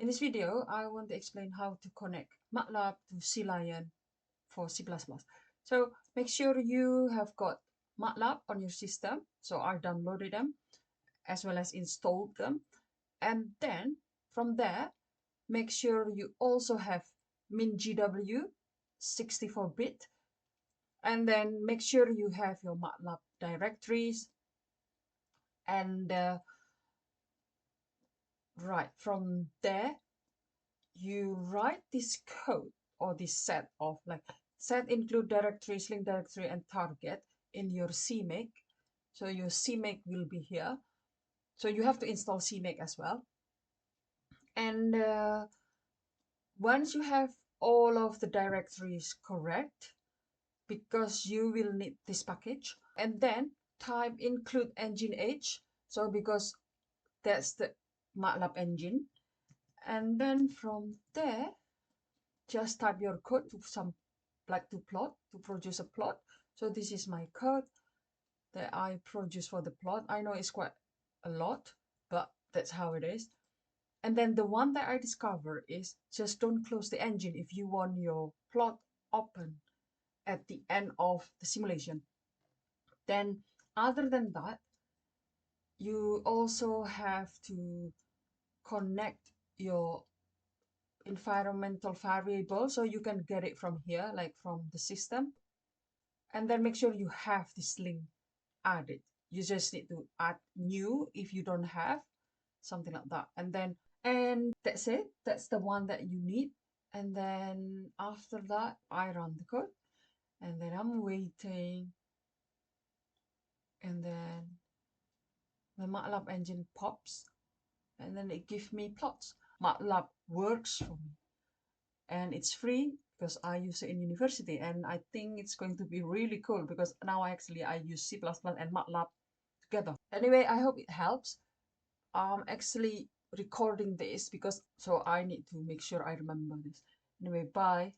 In this video, I want to explain how to connect MATLAB to CLION for C++. So make sure you have got MATLAB on your system. So I downloaded them as well as installed them. And then from there, make sure you also have main.gw 64-bit. And then make sure you have your MATLAB directories. And right from there, you write this code or this set of set include directories, link directory, and target in your CMAKE. So your CMAKE will be here. So you have to install CMAKE as well. And once you have all of the directories correct, because you will need this package, and then type include engine H. So because that's the MATLAB engine. And then from there, just type your code to to produce a plot. So this is my code that I produce for the plot. I know it's quite a lot, but that's how it is. And then the one that I discovered is just don't close the engine if you want your plot open at the end of the simulation. Then other than that, you also have to connect your environmental variable, so you can get it from here, like from the system. And then make sure you have this link added. You just need to add new if you don't have something like that. And that's it. That's the one that you need. And then after that, I run the code, and then I'm waiting, and then the MATLAB engine pops, and then it gives me plots. MATLAB works for me, and it's free because I use it in university, and I think it's going to be really cool because now I use C++ and MATLAB together. Anyway, I hope it helps. I'm actually recording this because so I need to make sure I remember this. Anyway, bye.